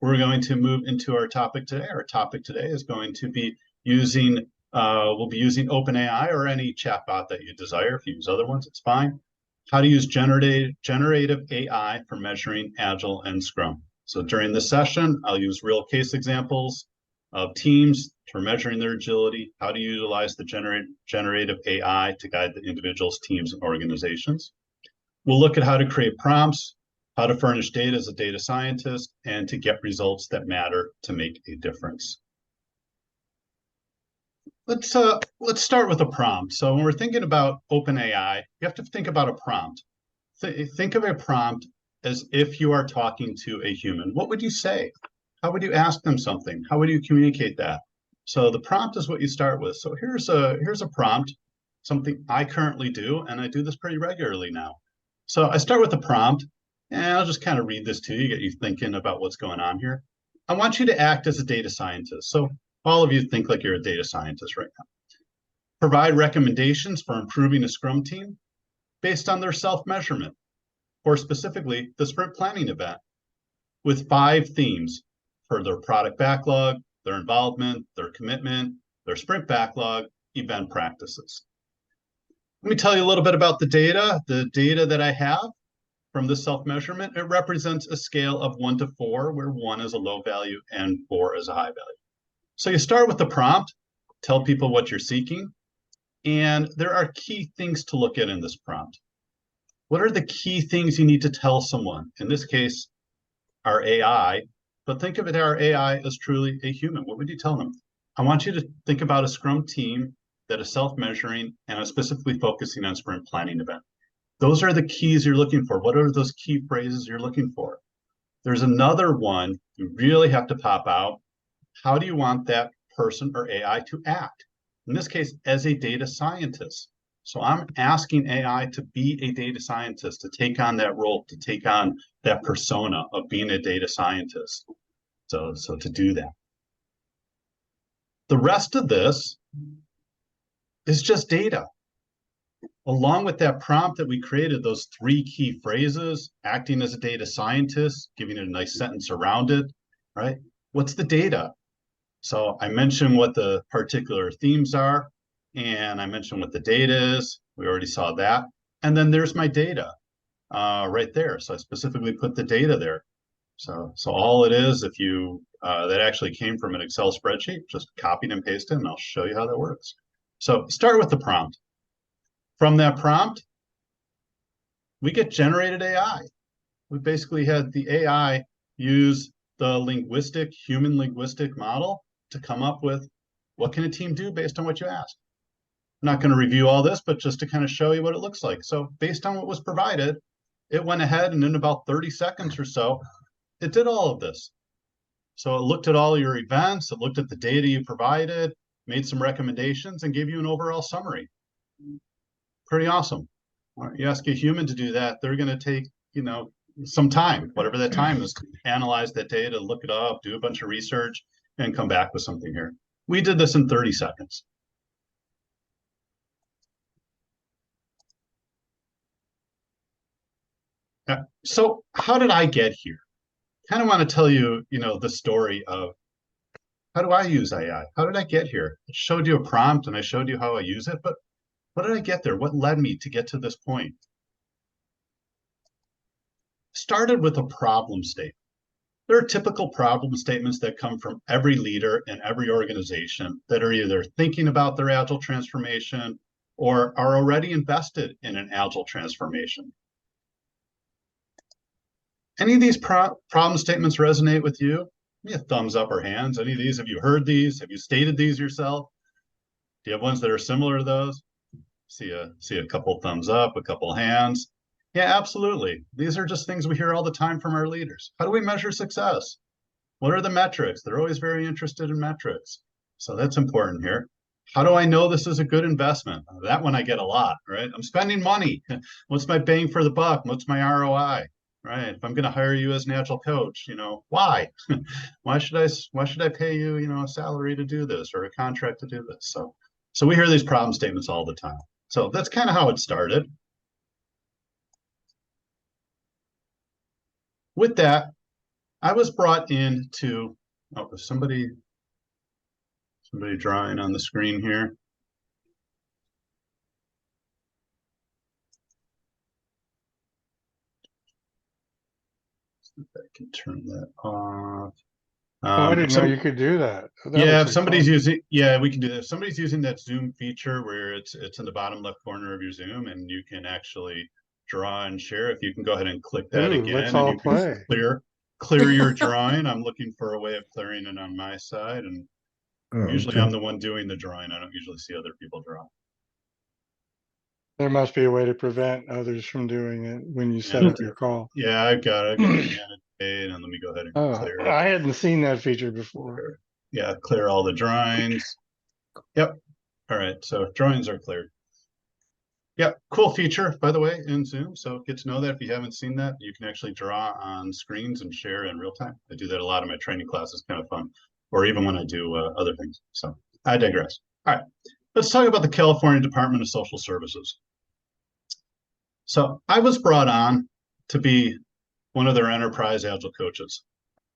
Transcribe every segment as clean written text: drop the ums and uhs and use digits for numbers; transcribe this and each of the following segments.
we're going to move into our topic today. Our topic today is going to be using, we'll be using OpenAI or any chatbot that you desire. If you use other ones, it's fine. How to use generative AI for measuring Agile and Scrum. So during this session, I'll use real case examples of teams for measuring their agility, how to utilize the generative AI to guide the individuals, teams, and organizations. We'll look at how to create prompts, how to furnish data as a data scientist, and to get results that matter to make a difference. Let's start with a prompt. So when we're thinking about OpenAI, you have to think about a prompt. Think of a prompt as if you are talking to a human. What would you say? How would you ask them something? How would you communicate that? So the prompt is what you start with. So here's a prompt, something I currently do, and I do this pretty regularly now. So I start with a prompt, and I'll just kind of read this to you, get you thinking about what's going on here. I want you to act as a data scientist. So all of you think like you're a data scientist right now. Provide recommendations for improving a Scrum team based on their self-measurement, or specifically the sprint planning event, with 5 themes for their product backlog, their involvement, their commitment, their sprint backlog, event practices. Let me tell you a little bit about the data. The data that I have from the self-measurement, it represents a scale of 1 to 4, where 1 is a low value and 4 is a high value. So you start with the prompt, tell people what you're seeking, and there are key things to look at in this prompt. What are the key things you need to tell someone? In this case, our AI, but think of it, our AI as truly a human. What would you tell them? I want you to think about a Scrum team that is self-measuring and is specifically focusing on sprint planning event. Those are the keys you're looking for. What are those key phrases you're looking for? There's another one you really have to pop out. How do you want that person or AI to act? In this case, as a data scientist. So I'm asking AI to be a data scientist, to take on that role, to take on that persona of being a data scientist. So to do that. The rest of this is just data. Along with that prompt that we created, those 3 key phrases, acting as a data scientist, giving it a nice sentence around it, right? What's the data? So I mentioned what the particular themes are, and I mentioned what the data is. We already saw that. And then there's my data right there. So I specifically put the data there. So all it is, if you, that actually came from an Excel spreadsheet, just copied and pasted, and I'll show you how that works. So start with the prompt. From that prompt, we get generated AI. We basically had the AI use the human linguistic model to come up with what can a team do based on what you asked. I'm not going to review all this, but just to kind of show you what it looks like. So based on what was provided, it went ahead and in about 30 seconds or so, it did all of this. So it looked at all your events, it looked at the data you provided, made some recommendations, and gave you an overall summary. Pretty awesome. You ask a human to do that, they're going to take, some time, whatever that time is, to analyze that data, look it up, do a bunch of research, and come back with something here. We did this in 30 seconds. So how did I get here? Kind of want to tell you, the story of how do I use AI? How did I get here? I showed you a prompt and I showed you how I use it, but what did I get there? What led me to get to this point? Started with a problem statement. There are typical problem statements that come from every leader in every organization that are either thinking about their Agile transformation or are already invested in an Agile transformation. Any of these problem statements resonate with you? Give me a thumbs up or hands. Any of these, have you heard these? Have you stated these yourself? Do you have ones that are similar to those? See a couple thumbs up, a couple hands. Yeah, absolutely. These are just things we hear all the time from our leaders. How do we measure success? What are the metrics? They're always very interested in metrics. So that's important here. How do I know this is a good investment? That one I get a lot, right? I'm spending money. What's my bang for the buck? What's my ROI? Right? If I'm going to hire you as an Agile coach, why? why should I pay you, a salary to do this or a contract to do this? So we hear these problem statements all the time. So that's kind of how it started. With that, I was brought in to, oh, is somebody drawing on the screen here? See if I can turn that off. Oh, I didn't know you could do that. That Yeah, looks if like somebody's fun. using, yeah, we can do that. If somebody's using that Zoom feature where it's in the bottom left corner of your Zoom and you can actually draw and share, if you can go ahead and click that Ooh, let's again and all you can play. clear your drawing. I'm looking for a way of clearing it on my side, and usually I'm Okay. the one doing the drawing. I don't usually see other people draw. There must be a way to prevent others from doing it when you set Yeah, up your call. yeah, I've got it. I've got it managed, and let me go ahead and Oh, clear it. I hadn't seen that feature before. Yeah, clear all the drawings. Yep. All right, so drawings are cleared. Yeah, cool feature, by the way, in Zoom. So get to know that. If you haven't seen that, you can actually draw on screens and share in real time. I do that a lot in my training classes, kind of fun, or even when I do other things. So I digress. All right, let's talk about the California Department of Social Services. So I was brought on to be one of their enterprise agile coaches.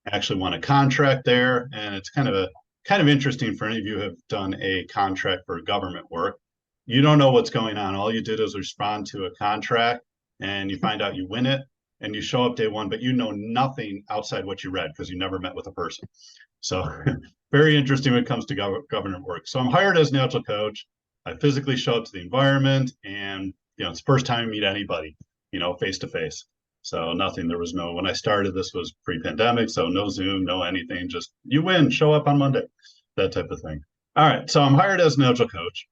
I actually won a contract there, and it's kind of interesting for any of you who have done a contract for government work. You don't know what's going on. All you did is respond to a contract, and you find out you win it, and you show up day one, but you know nothing outside what you read because you never met with a person. So very interesting when it comes to government work. So I'm hired as an agile coach. I physically show up to the environment, and it's the first time I meet anybody, face to face. So nothing. There was no, when I started, this was pre-pandemic, so no Zoom, no anything. Just you win, show up on Monday, that type of thing. All right. So I'm hired as an agile coach.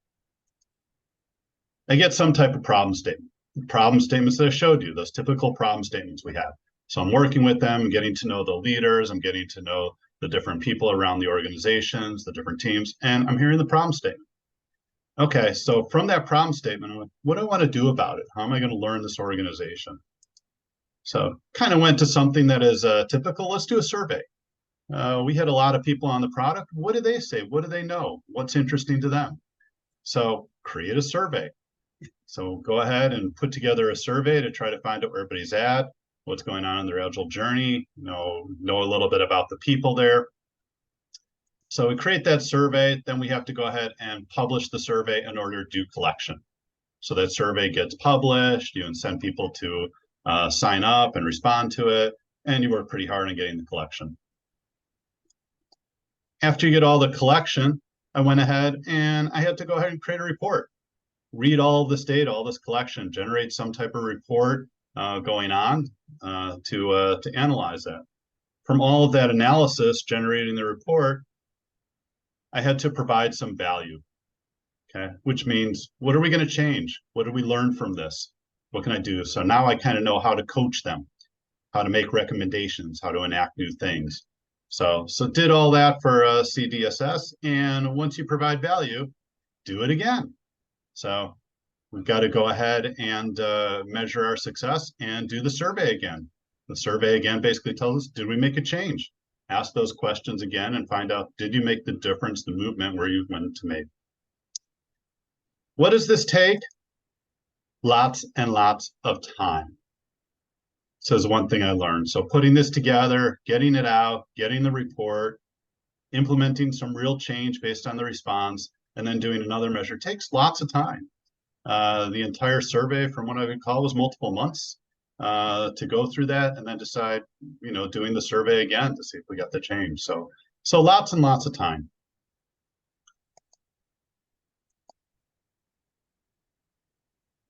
I get some type of problem statement. Problem statements that I showed you, those typical problem statements we have. So I'm working with them, getting to know the leaders, I'm getting to know the different people around the organizations, the different teams, and I'm hearing the problem statement. Okay, so from that problem statement, I'm like, what do I want to do about it? How am I going to learn this organization? So kind of went to something that is typical. Let's do a survey. We had a lot of people on the product. What do they say? What do they know? What's interesting to them? So create a survey. So go ahead and put together a survey to try to find out where everybody's at, what's going on in their agile journey, know a little bit about the people there. So we create that survey, then we have to go ahead and publish the survey in order to do collection. So that survey gets published, you send people to sign up and respond to it, and you work pretty hard on getting the collection. After you get all the collection, I went ahead and I had to go ahead and create a report. Read all this data, all this collection, generate some type of report going on to analyze that. From all of that analysis, generating the report, I had to provide some value. Okay, which means what are we going to change? What did we learn from this? What can I do? So now I kind of know how to coach them, how to make recommendations, how to enact new things. So did all that for CDSS, and once you provide value, do it again. So we've got to go ahead and measure our success and do the survey again. The survey again basically tells us, did we make a change? Ask those questions again and find out, did you make the difference, the movement where you wanted to make? What does this take? Lots and lots of time. So is one thing I learned. So putting this together, getting it out, getting the report, implementing some real change based on the response, and then doing another measure takes lots of time. The entire survey, from what I recall, was multiple months to go through that and then decide, doing the survey again to see if we got the change. So lots and lots of time.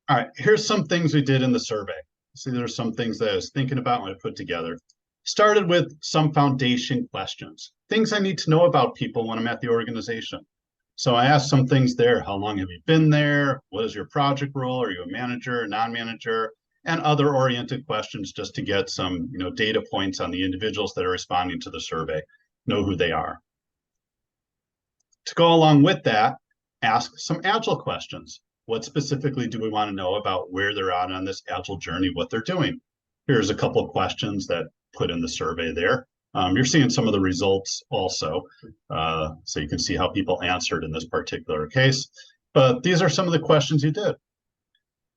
All right, here's some things we did in the survey. See, there's some things that I was thinking about when I put together. Started with some foundation questions, things I need to know about people when I'm at the organization. So I asked some things there. How long have you been there? What is your project role? Are you a manager, non-manager? And other oriented questions just to get some data points on the individuals that are responding to the survey, know who they are. To go along with that, ask some Agile questions. What specifically do we want to know about where they're at on this Agile journey, what they're doing? Here's a couple of questions that put in the survey there. You're seeing some of the results also, so you can see how people answered in this particular case. But these are some of the questions you did.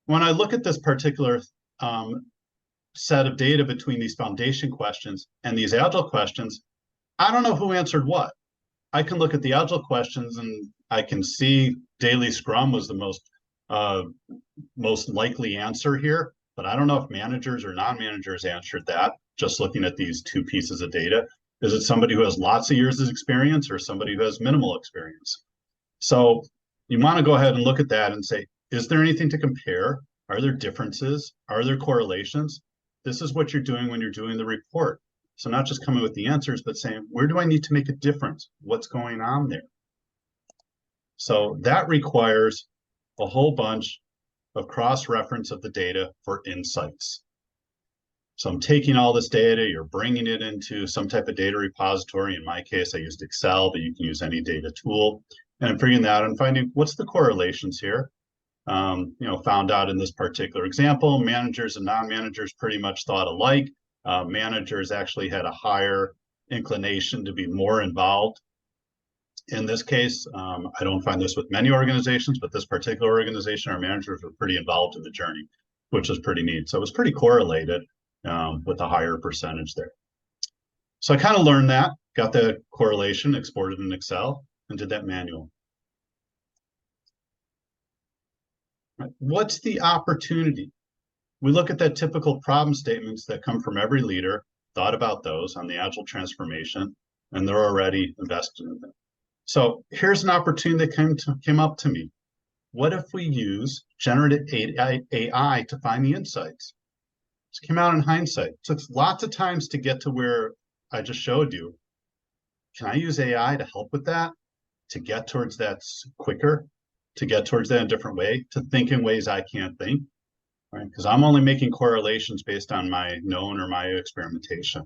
When I look at this particular set of data between these foundation questions and these Agile questions, I don't know who answered what. I can look at the Agile questions and I can see daily Scrum was the most likely answer here, but I don't know if managers or non-managers answered that, just looking at these two pieces of data. Is it somebody who has lots of years of experience or somebody who has minimal experience? So you want to go ahead and look at that and say, is there anything to compare? Are there differences? Are there correlations? This is what you're doing when you're doing the report. So not just coming with the answers, but saying, where do I need to make a difference? What's going on there? So that requires a whole bunch of cross-reference of the data for insights. So I'm taking all this data, you're bringing it into some type of data repository. In my case, I used Excel, but you can use any data tool. And I'm figuring that out and finding what's the correlations here. Found out in this particular example, managers and non-managers pretty much thought alike. Managers actually had a higher inclination to be more involved. In this case, I don't find this with many organizations, but this particular organization, our managers were pretty involved in the journey, which was pretty neat. So it was pretty correlated with a higher percentage there. So I kind of learned that, got the correlation, exported in Excel, and did that manual. Right. What's the opportunity? We look at that typical problem statements that come from every leader, thought about those on the Agile transformation, and they're already invested in them. So here's an opportunity that came up to me. What if we use generative AI to find the insights? This came out in hindsight. It took lots of times to get to where I just showed you. Can I use AI to help with that? To get towards that quicker? To get towards that in a different way? To think in ways I can't think? Right? Because I'm only making correlations based on my known or my experimentation.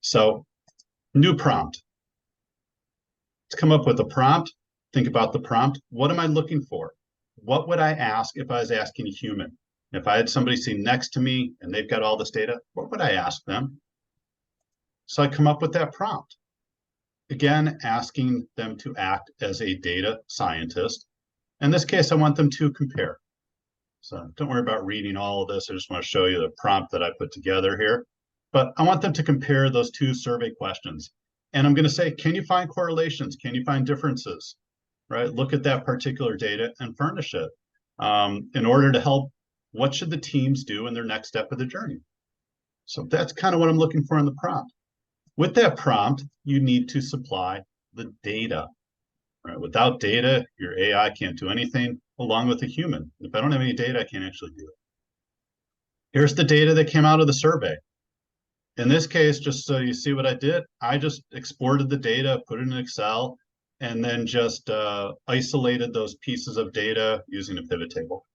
So, new prompt. To come up with a prompt, think about the prompt. What am I looking for? What would I ask if I was asking a human? If I had somebody sitting next to me and they've got all this data, what would I ask them? So I come up with that prompt. Again, asking them to act as a data scientist. In this case, I want them to compare. So don't worry about reading all of this. I just want to show you the prompt that I put together here. But I want them to compare those two survey questions. And I'm going to say, can you find correlations? Can you find differences? Right? Look at that particular data and furnish it in order to help. What should the teams do in their next step of the journey? So that's kind of what I'm looking for in the prompt. With that prompt, you need to supply the data. Right? Without data, your AI can't do anything along with a human. If I don't have any data, I can't actually do it. Here's the data that came out of the survey. In this case, just so you see what I did, I just exported the data, put it in Excel, and then just isolated those pieces of data using a pivot table.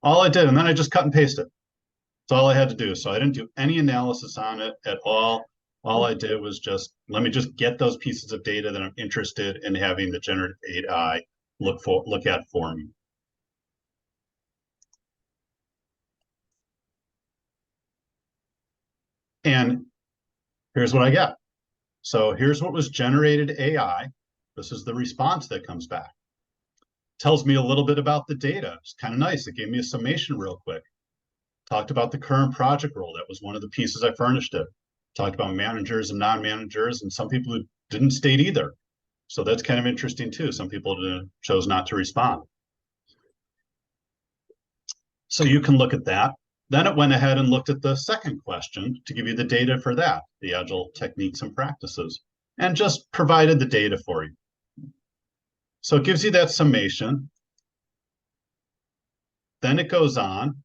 All I did, and then I just cut and pasted. That's all I had to do. So I didn't do any analysis on it at all. All I did was just, let me just get those pieces of data that I'm interested in having the generative AI look at for me. And here's what I got. So here's what was generated AI. This is the response that comes back. Tells me a little bit about the data. It's kind of nice. It gave me a summation real quick. Talked about the current project role. That was one of the pieces I furnished it. Talked about managers and non-managers and some people who didn't state either. So that's kind of interesting too. Some people chose not to respond. So you can look at that. Then it went ahead and looked at the second question to give you the data for that, the Agile techniques and practices, and just provided the data for you. So it gives you that summation. Then it goes on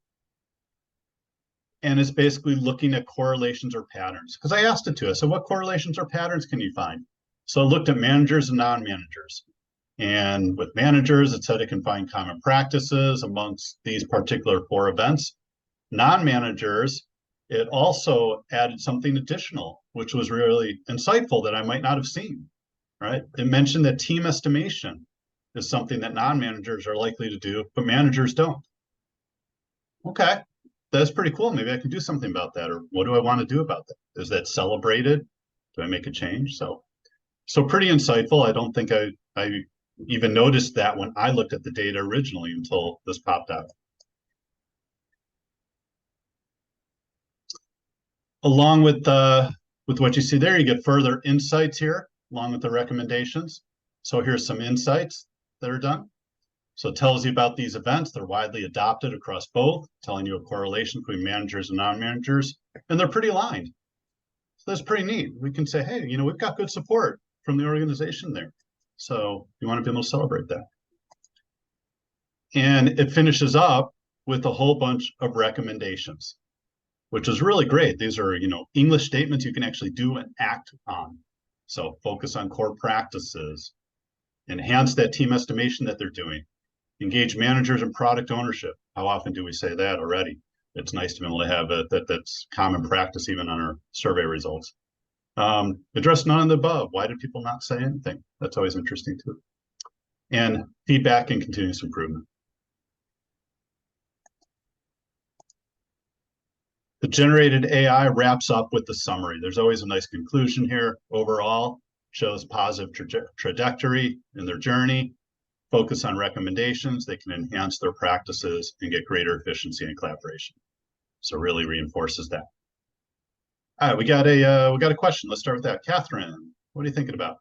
and it's basically looking at correlations or patterns. Because I asked it to. I said, what correlations or patterns can you find? So I looked at managers and non-managers. And with managers, it said it can find common practices amongst these particular 4 events. Non-managers, it also added something additional, which was really insightful that I might not have seen, right? It mentioned that team estimation is something that non-managers are likely to do, but managers don't. Okay, that's pretty cool. Maybe I can do something about that. Or what do I want to do about that? Is that celebrated? Do I make a change? So pretty insightful. I don't think I even noticed that when I looked at the data originally until this popped out. along with what you see there, you get further insights here, along with the recommendations. So here's some insights that are done. So it tells you about these events. They're widely adopted across both, telling you a correlation between managers and non-managers, and they're pretty aligned. So that's pretty neat. We can say, hey, we've got good support from the organization there. So you want to be able to celebrate that. And it finishes up with a whole bunch of recommendations, which is really great. These are, English statements you can actually do and act on. So focus on core practices, enhance that team estimation that they're doing, engage managers in product ownership. How often do we say that already? It's nice to be able to have that's common practice even on our survey results. Address none of the above. Why did people not say anything? That's always interesting too. And feedback and continuous improvement. The generated AI wraps up with the summary. There's always a nice conclusion here. Overall, shows positive trajectory in their journey, focus on recommendations. They can enhance their practices and get greater efficiency and collaboration. So really reinforces that. All right, we got a question. Let's start with that. Catherine, what are you thinking about?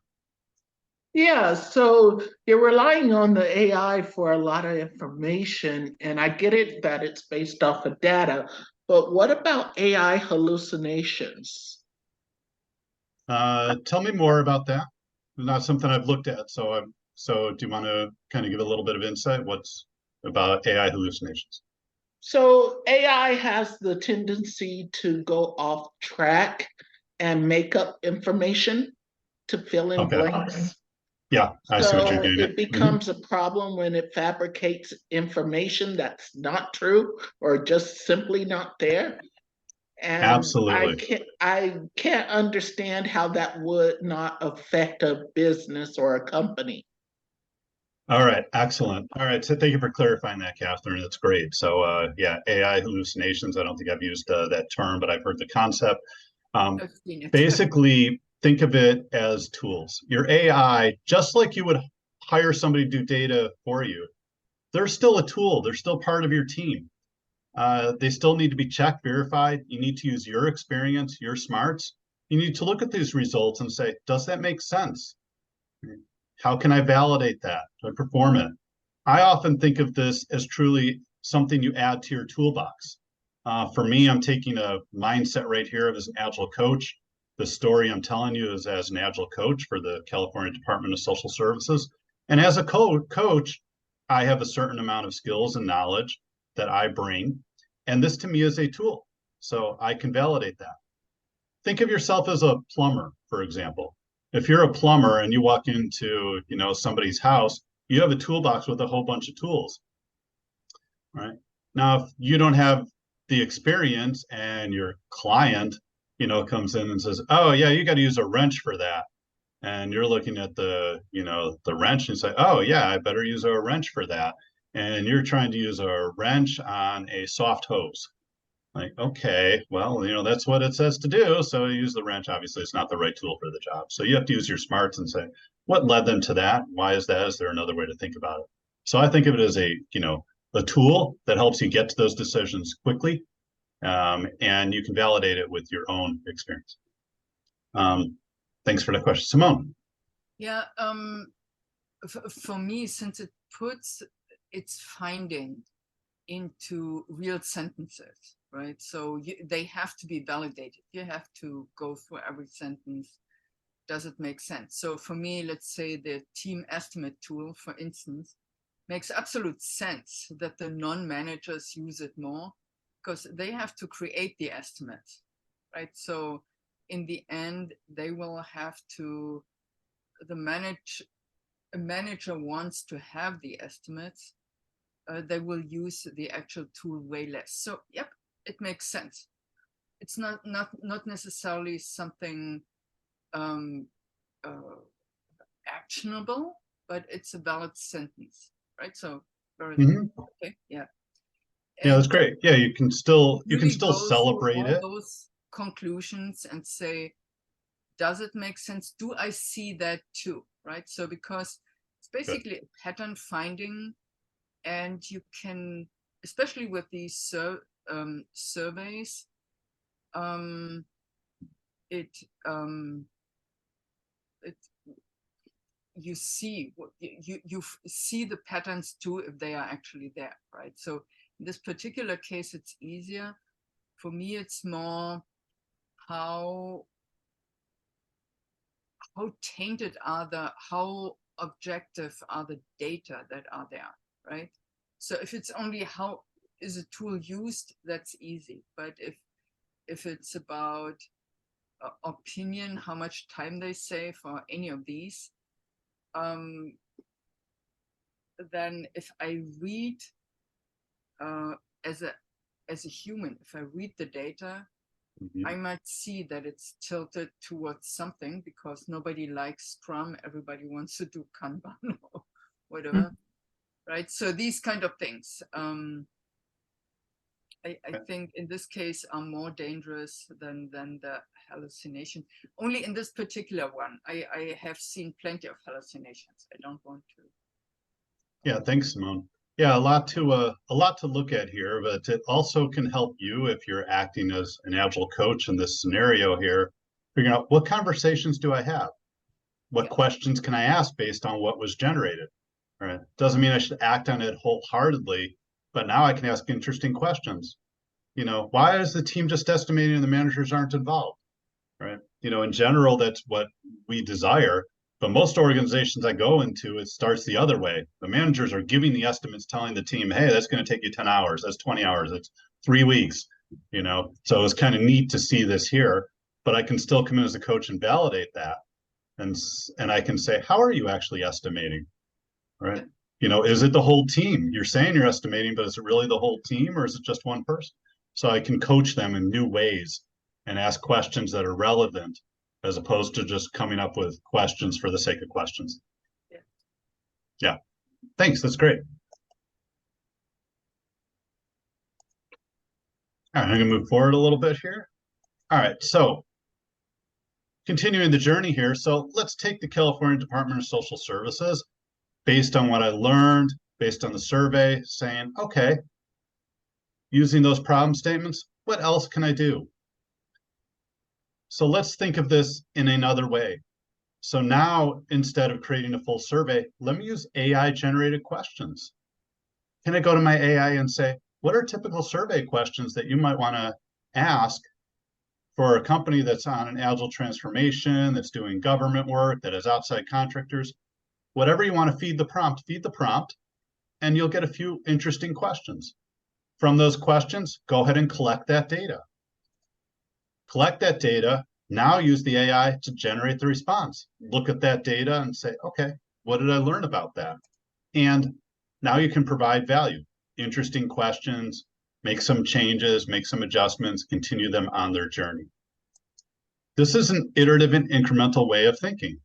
Yeah, so you're relying on the AI for a lot of information, and I get it that it's based off of data, but what about AI hallucinations? Tell me more about that. It's not something I've looked at, so do you want to kind of give a little bit of insight? What's about AI hallucinations? So AI has the tendency to go off track and make up information to fill in blanks. Yeah, I see what you're getting at. It becomes a problem when it fabricates information that's not true or just simply not there. And Absolutely. I can't understand how that would not affect a business or a company. All right, excellent. All right, so thank you for clarifying that, Catherine. That's great. So yeah, AI hallucinations. I don't think I've used that term, but I've heard the concept. Basically, think of it as tools. Your AI, just like you would hire somebody to do data for you, they're still a tool. They're still part of your team. They still need to be checked, verified. You need to use your experience, your smarts. You need to look at these results and say, does that make sense? How can I validate that? Do I perform it? I often think of this as truly something you add to your toolbox. For me, I'm taking a mindset right here as an Agile coach. The story I'm telling you is as an Agile coach for the California Department of Social Services. And as a coach, I have a certain amount of skills and knowledge that I bring. And this to me is a tool. So I can validate that. Think of yourself as a plumber, for example. If you're a plumber and you walk into, somebody's house, you have a toolbox with a whole bunch of tools, right? Now, if you don't have the experience and your client, comes in and says, oh yeah, you got to use a wrench for that. And you're looking at the wrench and say, oh yeah, I better use a wrench for that. And you're trying to use a wrench on a soft hose. Like, okay, well, that's what it says to do. So you use the wrench. Obviously, it's not the right tool for the job. So you have to use your smarts and say, what led them to that? Why is that? Is there another way to think about it? So I think of it as a tool that helps you get to those decisions quickly, and you can validate it with your own experience. Thanks for the question, Simone. Yeah, for me, since it puts its finding into real sentences, right? So they have to be validated. You have to go through every sentence. Does it make sense? So for me, let's say the team estimate tool, for instance, makes absolute sense that the non-managers use it more because they have to create the estimates, right? So in the end, they will have to, a manager wants to have the estimates, they will use the actual tool way less. So yep, it makes sense. It's not necessarily something actionable, but it's a valid sentence, right? So very okay, yeah. Yeah, that's great. Yeah, you can still celebrate it. Those conclusions and say, does it make sense? Do I see that too? Right. So because it's basically a pattern finding, and you can, especially with these surveys, it it you see you see the patterns too if they are actually there, right? So in this particular case, it's easier. For me, it's more how tainted are how objective are the data that are there, right? So if it's only how is a tool used, that's easy. But if it's about opinion, how much time they save, or any of these, then if I read as a human, if I read the data, I might see that it's tilted towards something because nobody likes Scrum. Everybody wants to do Kanban or whatever, right? So these kind of things, I think in this case are more dangerous than the hallucination. Only in this particular one, I have seen plenty of hallucinations. I don't want to. Yeah, thanks, Simone. Yeah, a lot to look at here, but it also can help you if you're acting as an Agile coach in this scenario here, figuring out what conversations do I have? What questions can I ask based on what was generated? Right? Doesn't mean I should act on it wholeheartedly, but now I can ask interesting questions. Why is the team just estimating and the managers aren't involved? Right? In general, that's what we desire. But most organizations I go into, it starts the other way. The managers are giving the estimates, telling the team, hey, that's going to take you 10 hours. That's 20 hours. That's 3 weeks. So it's kind of neat to see this here, but I can still come in as a coach and validate that. And I can say, how are you actually estimating? Right? Is it the whole team? You're saying you're estimating, but is it really the whole team or is it just one person? So I can coach them in new ways and ask questions that are relevant as opposed to just coming up with questions for the sake of questions. Yeah. Thanks. That's great. All right, I'm going to move forward a little bit here. All right, so continuing the journey here. So let's take the California Department of Social Services based on what I learned, based on the survey, saying, okay, using those problem statements, what else can I do? So let's think of this in another way. So now, instead of creating a full survey, let me use AI-generated questions. Can I go to my AI and say, what are typical survey questions that you might want to ask for a company that's on an Agile transformation, that's doing government work, that has outside contractors? Whatever you want to feed the prompt, and you'll get a few interesting questions. From those questions, go ahead and collect that data. Collect that data, now use the AI to generate the response. Look at that data and say, okay, what did I learn about that? And now you can provide value, interesting questions, make some changes, make some adjustments, continue them on their journey. This is an iterative and incremental way of thinking.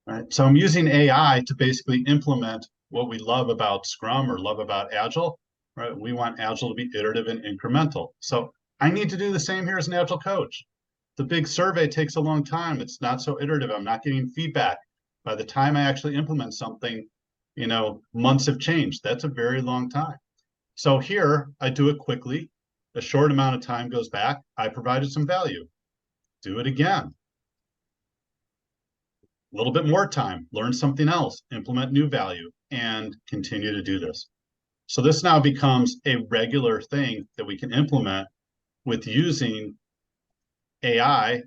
Right? So I'm using AI to basically implement what we love about Scrum or love about Agile. Right? We want Agile to be iterative and incremental. So I need to do the same here as an Agile coach. The big survey takes a long time. It's not so iterative. I'm not getting feedback. By the time I actually implement something, months have changed. That's a very long time. So here, I do it quickly. A short amount of time goes back. I provided some value. Do it again. A little bit more time, learn something else, implement new value, and continue to do this. So this now becomes a regular thing that we can implement with using AI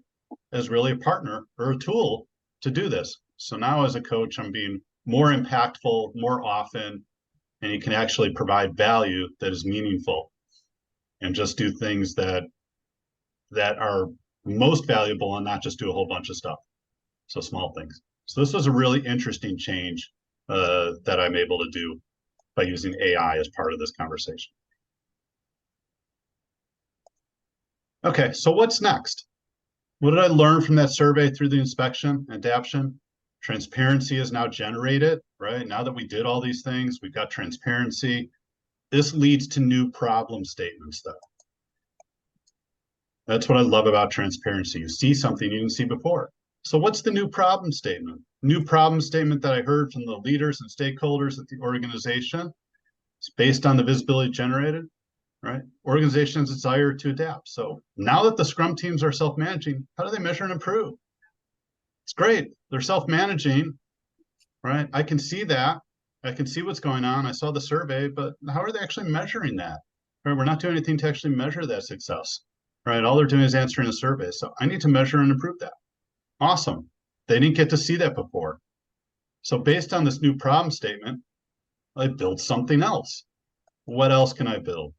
as really a partner or a tool to do this. So now as a coach, I'm being more impactful more often, and you can actually provide value that is meaningful and just do things that are most valuable and not just do a whole bunch of stuff. So small things. So this was a really interesting change that I'm able to do by using AI as part of this conversation. Okay, so what's next? What did I learn from that survey through the inspection, adaption? Transparency is now generated, right? Now that we did all these things, we've got transparency. This leads to new problem statements, though. That's what I love about transparency. You see something you didn't see before. So what's the new problem statement? New problem statement that I heard from the leaders and stakeholders at the organization. It's based on the visibility generated. right? Organizations' desire to adapt. So now that the Scrum teams are self-managing, how do they measure and improve? It's great. They're self-managing, right? I can see that. I can see what's going on. I saw the survey, but how are they actually measuring that? Right? We're not doing anything to actually measure that success, right? All they're doing is answering a survey. So I need to measure and improve that. Awesome. They didn't get to see that before. So based on this new problem statement, I built something else. What else can I build?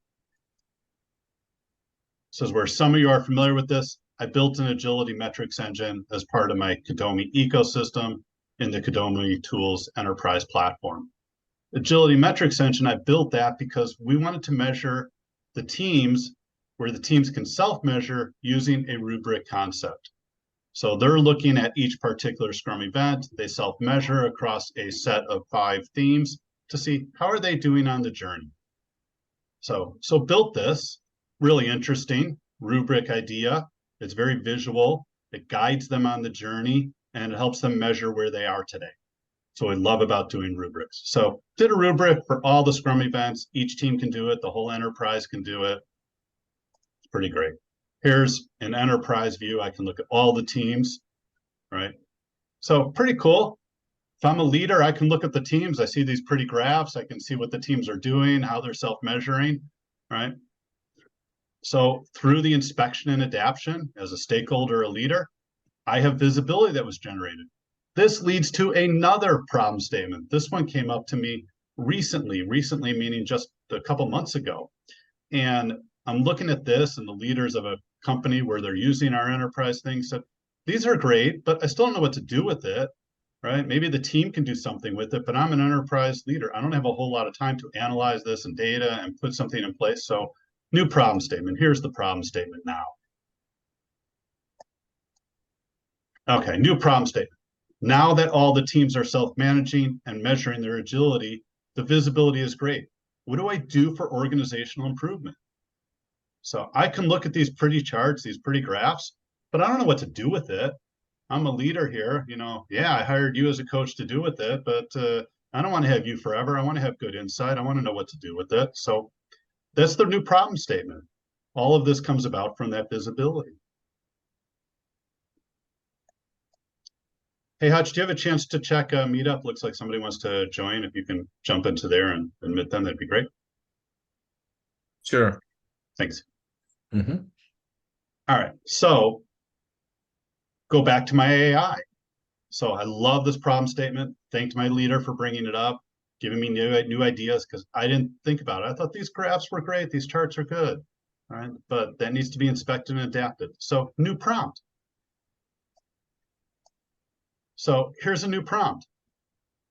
This is where some of you are familiar with this. I built an agility metrics engine as part of my CaDoMi ecosystem in the CaDoMi Tools enterprise platform. Agility metrics engine, I built that because we wanted to measure the teams where the teams can self-measure using a rubric concept. So they're looking at each particular Scrum event. They self-measure across a set of 5 themes to see how are they doing on the journey. So built this, really interesting rubric idea. It's very visual. It guides them on the journey and it helps them measure where they are today. So I love about doing rubrics. So did a rubric for all the Scrum events. Each team can do it. The whole enterprise can do it. It's pretty great. Here's an enterprise view. I can look at all the teams, right? So pretty cool. If I'm a leader, I can look at the teams. I see these pretty graphs. I can see what the teams are doing, how they're self-measuring, right? So through the inspection and adaption as a stakeholder, a leader, I have visibility that was generated. This leads to another problem statement. This one came up to me recently meaning just a couple months ago. And I'm looking at this and the leaders of a company where they're using our enterprise things said, these are great, but I still don't know what to do with it, right? Maybe the team can do something with it, but I'm an enterprise leader. I don't have a whole lot of time to analyze this and data and put something in place. So new problem statement. Here's the problem statement now. Okay, new problem statement. Now that all the teams are self-managing and measuring their agility, the visibility is great. What do I do for organizational improvement? So I can look at these pretty charts, these pretty graphs, but I don't know what to do with it. I'm a leader here, yeah, I hired you as a coach to do with it, but I don't want to have you forever. I want to have good insight. I want to know what to do with it. So that's the new problem statement. All of this comes about from that visibility. Hey, Hutch, do you have a chance to check Meetup? Looks like somebody wants to join. If you can jump into there and admit them, that'd be great. Sure. Thanks. Mm-hmm. All right, so go back to my AI. So I love this problem statement. Thanked my leader for bringing it up, giving me new ideas because I didn't think about it. I thought these graphs were great. These charts are good, right? But that needs to be inspected and adapted. So new prompt. So here's a new prompt.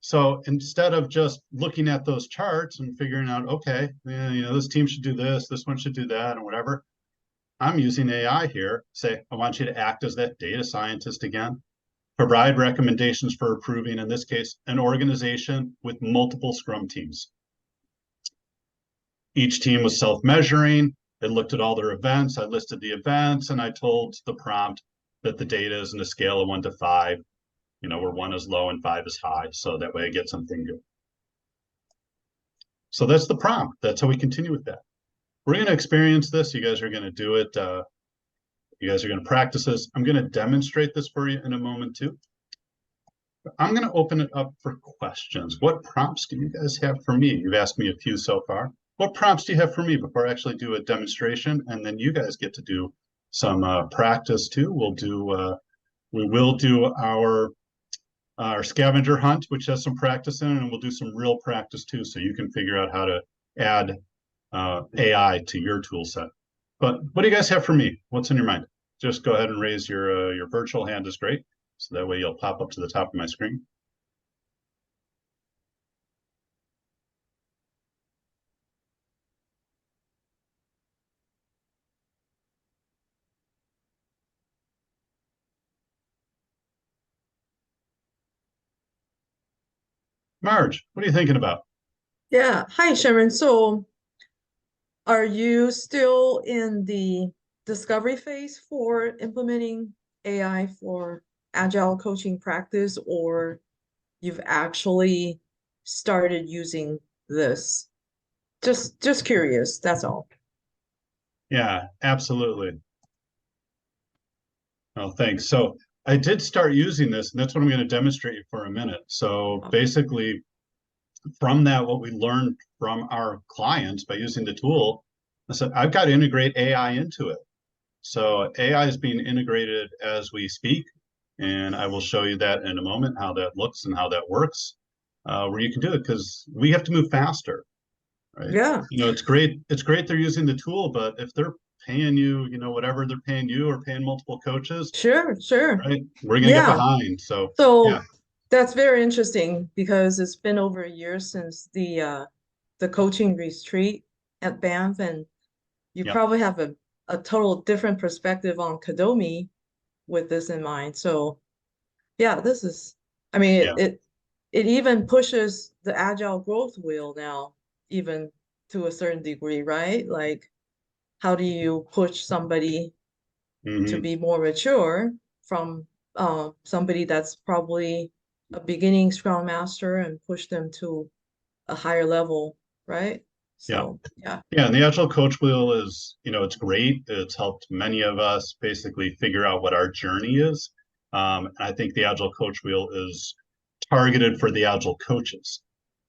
So instead of just looking at those charts and figuring out, okay, this team should do this one should do that, and whatever, I'm using AI here. Say, I want you to act as that data scientist again. Provide recommendations for approving, in this case, an organization with multiple Scrum teams. Each team was self-measuring. It looked at all their events. I listed the events, and I told the prompt that the data is in a scale of 1 to 5. Where 1 is low and 5 is high. So that way I get something good. So that's the prompt. That's how we continue with that. We're going to experience this. You guys are going to do it. You guys are going to practice this. I'm going to demonstrate this for you in a moment too. I'm going to open it up for questions. What prompts do you guys have for me? You've asked me a few so far. What prompts do you have for me before I actually do a demonstration? And then you guys get to do some practice too. We will do our scavenger hunt, which has some practice in it, and we'll do some real practice too, so you can figure out how to add AI to your tool set. But what do you guys have for me? What's in your mind? Just go ahead and raise your virtual hand is great. So that way you'll pop up to the top of my screen. Marge, what are you thinking about? Yeah. Hi, Sherman. So are you still in the discovery phase for implementing AI for agile coaching practice, or you've actually started using this? Just curious, that's all. Yeah, absolutely. Oh, thanks. So I did start using this, and that's what I'm going to demonstrate for a minute. So basically, from that, what we learned from our clients by using the tool, I said, I've got to integrate AI into it. So AI is being integrated as we speak, and I will show you that in a moment, how that looks and how that works, where you can do it, because we have to move faster, right? Yeah, It's great they're using the tool, but if they're paying you, whatever they're paying you or paying multiple coaches, sure, sure. right? We're gonna get Yeah. behind. So yeah, So that's very interesting because it's been over a year since the coaching retreat at Banff, and you yeah, probably have a total different perspective on CaDoMi with this in mind. So yeah, this is, I mean, yeah. it even pushes the agile growth wheel now, even to a certain degree, right? Like, how do you push somebody to Hmm. be more mature from somebody that's probably a beginning Scrum Master and push them to a higher level, right? Yeah. So yeah, Yeah, and the Agile Coach Wheel is, it's great. It's helped many of us basically figure out what our journey is. And I think the Agile Coach Wheel is targeted for the Agile coaches,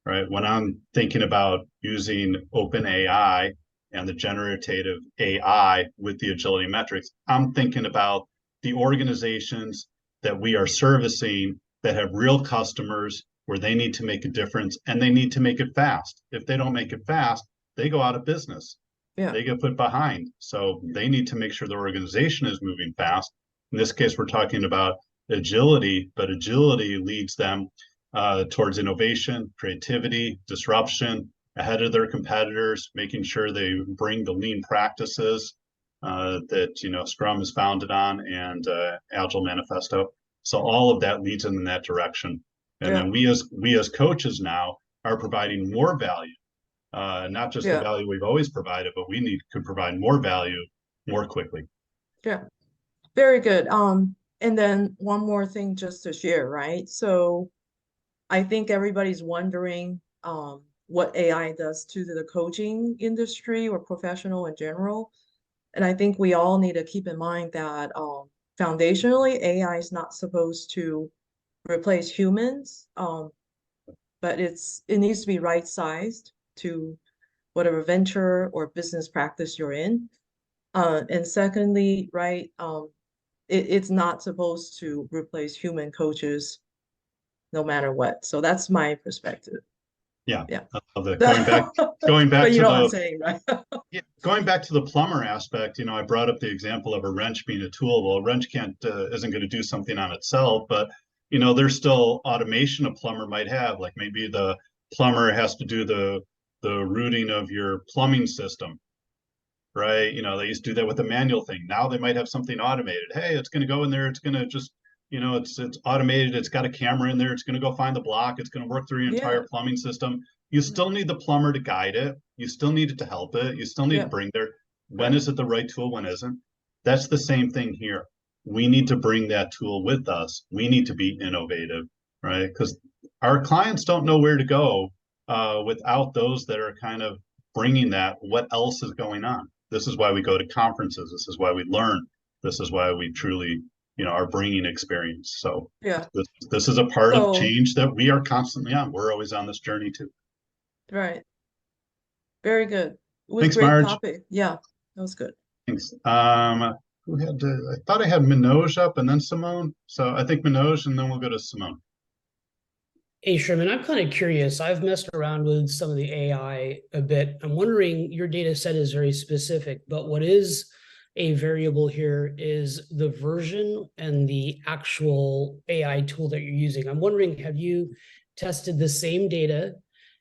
right? When I'm thinking about using open AI and the generative AI with the agility metrics, I'm thinking about the organizations that we are servicing that have real customers where they need to make a difference and they need to make it fast. If they don't make it fast, they go out of business. yeah, They get put behind. So they need to make sure the organization is moving fast. In this case, we're talking about agility, but agility leads them towards innovation, creativity, disruption, ahead of their competitors, making sure they bring the lean practices that Scrum is founded on and Agile Manifesto. So all of that leads them in that direction. And yeah, then we as coaches now are providing more value, not just the yeah, value we've always provided, but we need to provide more value more quickly. yeah. Very good. And then one more thing just to share, right? So I think everybody's wondering what AI does to the coaching industry or professional in general. And I think we all need to keep in mind that foundationally, AI is not supposed to replace humans, but it needs to be right sized to whatever venture or business practice you're in. And secondly, right, it's not supposed to replace human coaches no matter what. So that's my perspective. Yeah, Yeah. I love that. Going back But you to know what I'm the saying, right? Yeah, going back to the plumber aspect, I brought up the example of a wrench being a tool. Well, a wrench can't isn't going to do something on itself, but there's still automation a plumber might have. Like maybe the plumber has to do the routing of your plumbing system, right? They used to do that with a manual thing. Now they might have something automated. Hey, it's going to go in there. It's going to just, it's automated. It's got a camera in there. It's going to go find the block. It's going to work through your Yeah. entire plumbing system. You still need the plumber to guide it. You still need it to help it. You still need to Yeah. bring there. When Right. is it the right tool? When isn't? That's the same thing here. We need to bring that tool with us. We need to be innovative, right? Because our clients don't know where to go without those that are kind of bringing that. What else is going on? This is why we go to conferences. This is why we learn. This is why we truly, are bringing experience. So Yeah. this is a part of So, change that we are constantly on. We're always on this journey too. right. Very good. It was Thanks, great Marge. topic. Yeah, that was good. Thanks. I thought I had Minoj up and then Simone. So I think Minoj and then we'll go to Simone. Hey, Sherman, I'm kind of curious. I've messed around with some of the AI a bit. I'm wondering, your data set is very specific, but what is a variable here is the version and the actual AI tool that you're using. I'm wondering, have you tested the same data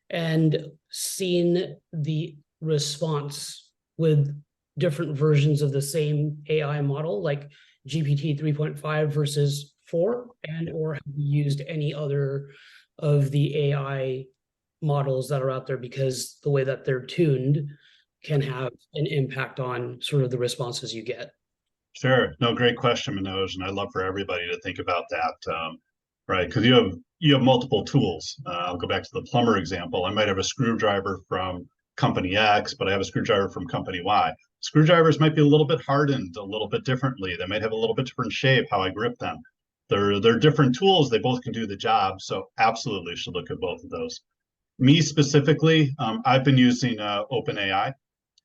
and seen the response with different versions of the same AI model, like GPT 3.5 versus 4, and or have you used any other of the AI models that are out there, because the way that they're tuned can have an impact on sort of the responses you get? Sure. No, great question, Manoj, and I'd love for everybody to think about that, right? Because you have multiple tools. I'll go back to the plumber example. I might have a screwdriver from company X, but I have a screwdriver from company Y. Screwdrivers might be a little bit hardened a little bit differently. They might have a little bit different shape, how I grip them. They're different tools. They both can do the job. So absolutely should look at both of those. Me specifically, I've been using OpenAI,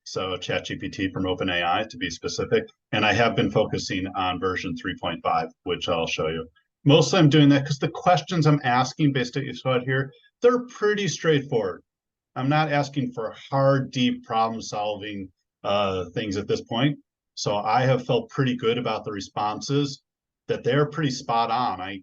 so ChatGPT from OpenAI to be specific, and I have been focusing on version 3.5, which I'll show you. Mostly I'm doing that because the questions I'm asking based on what you saw here, they're pretty straightforward. I'm not asking for hard, deep problem-solving things at this point. So I have felt pretty good about the responses, that they're pretty spot on. I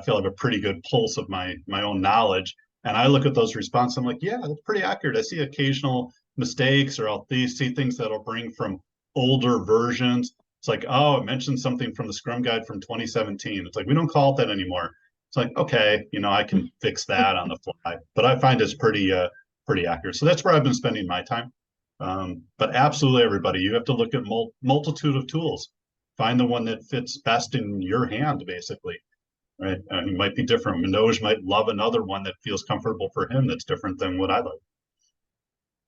feel I have a pretty good pulse of my own knowledge. And I look at those responses, I'm like, yeah, that's pretty accurate. I see occasional mistakes, or I'll see things that'll bring from older versions. It's like, oh, it mentioned something from the Scrum guide from 2017. It's like, we don't call it that anymore. It's like, okay, I can fix that on the fly. But I find it's pretty accurate. So that's where I've been spending my time. But absolutely, everybody, you have to look at multitude of tools. Find the one that fits best in your hand, basically. Right? It might be different. Manoj might love another one that feels comfortable for him that's different than what I like.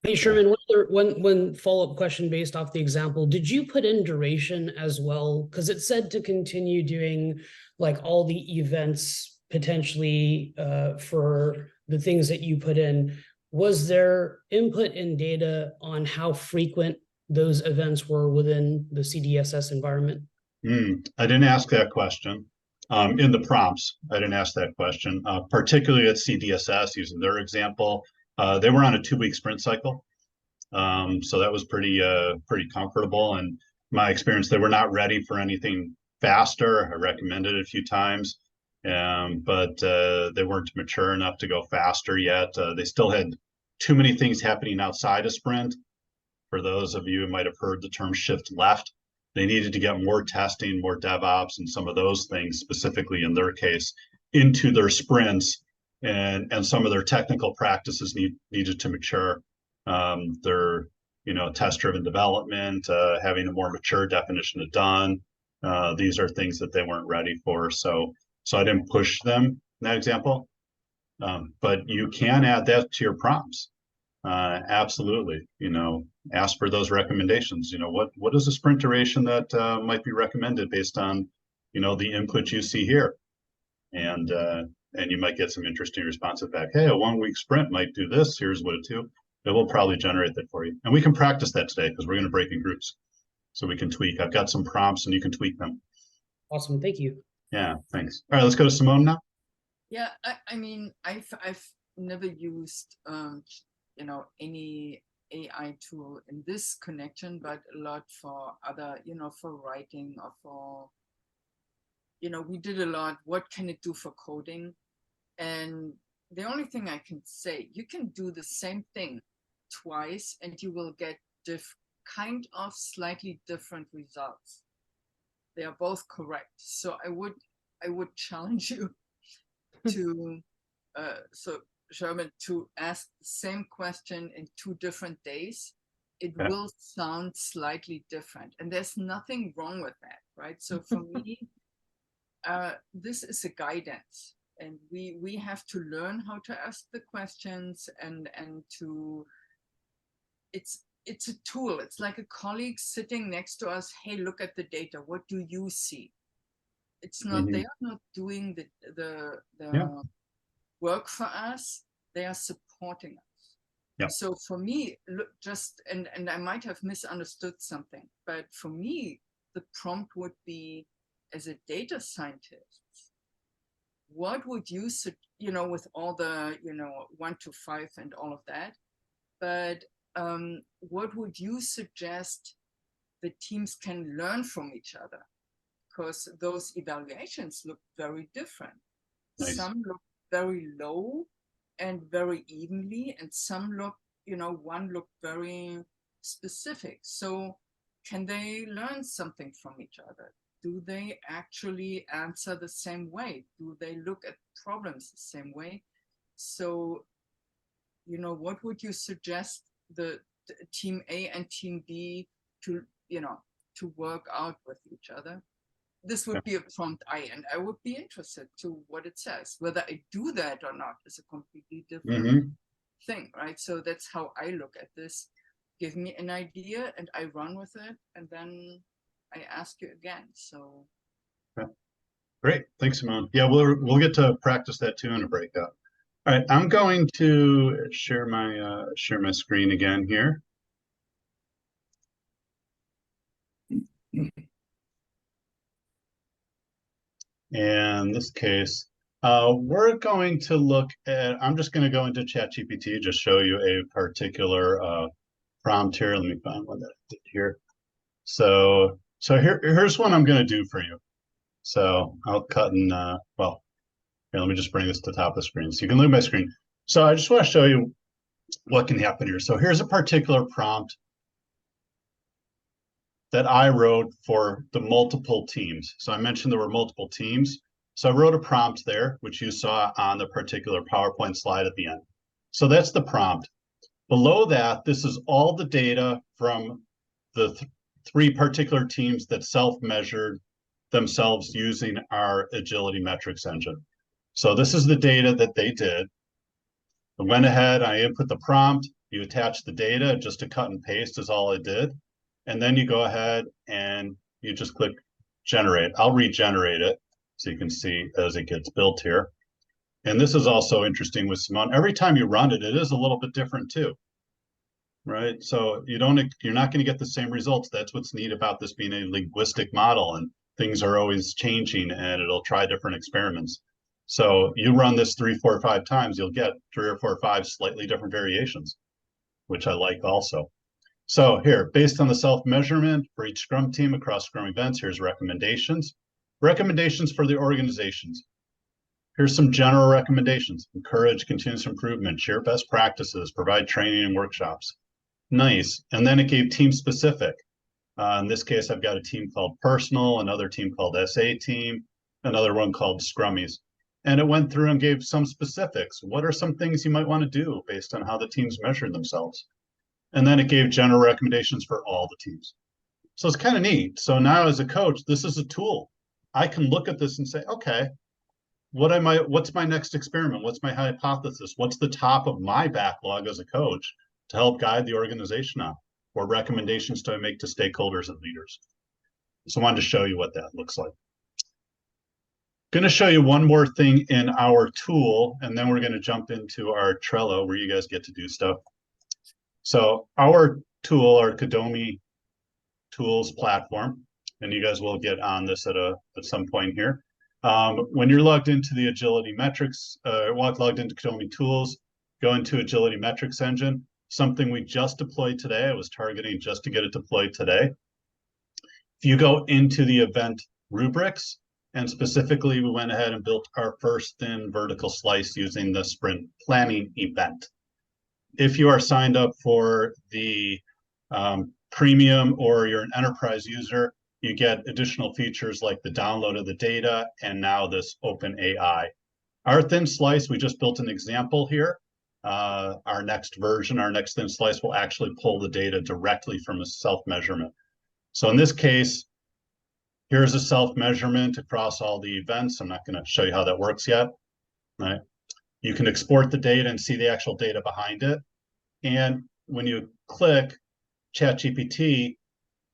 Hey, Sherman, one follow-up question based off the example. Did you put in duration as well? Because it said to continue doing like all the events potentially for the things that you put in. Was there input in data on how frequent those events were within the CDSS environment? I didn't ask that question. In the prompts, I didn't ask that question, particularly at CDSS, using their example. They were on a 2-week sprint cycle. So that was pretty comfortable. And my experience, they were not ready for anything faster. I recommended it a few times, but they weren't mature enough to go faster yet. They still had too many things happening outside of sprint. For those of you who might have heard the term shift left, they needed to get more testing, more DevOps, and some of those things, specifically in their case, into their sprints, and some of their technical practices needed to mature. Their test-driven development, having a more mature definition of done. These are things that they weren't ready for. So I didn't push them in that example. But you can add that to your prompts. Absolutely. Ask for those recommendations. What is a sprint duration that might be recommended based on, the input you see here, and you might get some interesting responses back. Hey, a 1-week sprint might do this. Here's what it do. It will probably generate that for you, and we can practice that today because we're going to break in groups, so we can tweak. I've got some prompts, and you can tweak them. Awesome, thank you. Yeah, thanks. All right, let's go to Simone now. Yeah, I mean, I've never used any AI tool in this connection, but a lot for other, for writing, or for, we did a lot. What can it do for coding? And the only thing I can say, you can do the same thing twice and you will get kind of slightly different results. They are both correct. So I would challenge you to Sherman, to ask the same question in 2 different days. It will sound slightly different, and there's nothing wrong with that, right? So for me, this is a guidance, and we have to learn how to ask the questions, and to it's a tool. It's like a colleague sitting next to us. Hey, look at the data. What do you see? It's not, they are not doing the work for us. They are supporting us. Yep. So for me, and I might have misunderstood something, but for me, the prompt would be, as a data scientist, what would you, with all the, 1 to 5 and all of that, but what would you suggest the teams can learn from each other? Because those evaluations look very different. Nice. Some look very low and very evenly, and some look, one looked very specific. So can they learn something from each other? Do they actually answer the same way? Do they look at problems the same way? So, what would you suggest the team A and team B to, to work out with each other? This would be a prompt and I would be interested to what it says. Whether I do that or not is a completely different thing, right? So that's how I look at this. give me an idea and I run with it, and then I ask you again. So great, thanks, Simone. Yeah, we'll get to practice that too in a breakout. All right, I'm going to share my screen again here. And in this case, we're going to look at, I'm just going to go into ChatGPT, just show you a particular prompt here. Let me find one that I did here. So here's what I'm going to do for you. So I'll cut and, well, here, let me just bring this to the top of the screen so you can look at my screen. So I just want to show you what can happen here. So here's a particular prompt that I wrote for the multiple teams. So I mentioned there were multiple teams. So I wrote a prompt there, which you saw on the particular PowerPoint slide at the end. So that's the prompt. Below that, this is all the data from the three particular teams that self-measured themselves using our agility metrics engine. So this is the data that they did. I went ahead, I input the prompt, you attach the data, just a cut and paste is all I did. And then you go ahead and you just click generate. I'll regenerate it so you can see as it gets built here. And this is also interesting with Simone. Every time you run it, it is a little bit different too, right? So you're not going to get the same results. That's what's neat about this being a linguistic model, and things are always changing and it'll try different experiments. So you run this 3, 4, 5 times, you'll get 3 or 4 or 5 slightly different variations, which I like also. So here, based on the self-measurement for each Scrum team across Scrum events, here's recommendations. Recommendations for the organizations. Here's some general recommendations. Encourage continuous improvement, share best practices, provide training and workshops. Nice. And then it gave team specific. In this case, I've got a team called Personal, another team called SA Team, another one called Scrummies. And it went through and gave some specifics. What are some things you might want to do based on how the teams measured themselves? And then it gave general recommendations for all the teams. So it's kind of neat. So now as a coach, this is a tool. I can look at this and say, okay, what's my next experiment? What's my hypothesis? What's the top of my backlog as a coach to help guide the organization on? Or recommendations to make to stakeholders and leaders. So I wanted to show you what that looks like. Going to show you one more thing in our tool, and then we're going to jump into our Trello where you guys get to do stuff. So our tool, our CaDoMi Tools platform, and you guys will get on this at some point here. When you're logged into the agility metrics, logged into CaDoMi Tools, go into agility metrics engine, something we just deployed today. I was targeting just to get it deployed today. If you go into the event rubrics, and specifically we went ahead and built our first thin vertical slice using the sprint planning event. If you are signed up for the premium or you're an enterprise user, you get additional features like the download of the data and now this open AI. Our thin slice, we just built an example here. Our next version, our next thin slice will actually pull the data directly from a self-measurement. So in this case, here's a self-measurement across all the events. I'm not going to show you how that works yet. Right? You can export the data and see the actual data behind it. And when you click ChatGPT,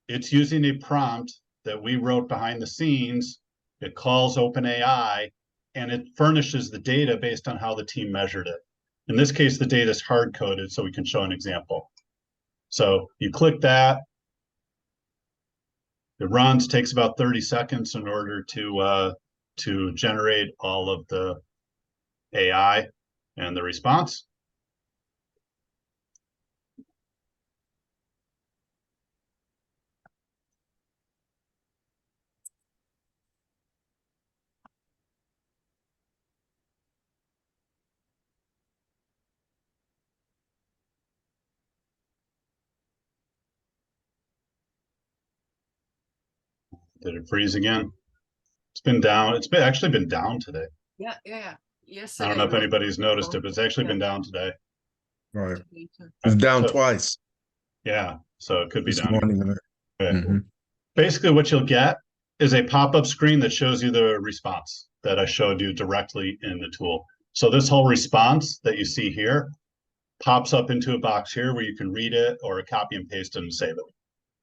it's using a prompt that we wrote behind the scenes. It calls OpenAI, and it furnishes the data based on how the team measured it. In this case, the data is hard-coded, so we can show an example. So you click that. It runs, takes about 30 seconds in order to generate all of the AI and the response. Did it freeze again? It's been down. It's actually been down today. yeah. Yes. I don't know if anybody's noticed it, but it's actually been down today. Right. It's down twice. Yeah, so it could be This down. morning. Okay. Basically, what you'll get is a pop-up screen that shows you the response that I showed you directly in the tool. So this whole response that you see here pops up into a box here where you can read it or copy and paste it and save it.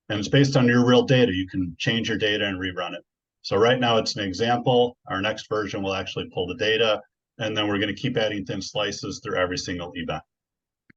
And it's based on your real data. You can change your data and rerun it. So right now it's an example. Our next version will actually pull the data, and then we're going to keep adding thin slices through every single event.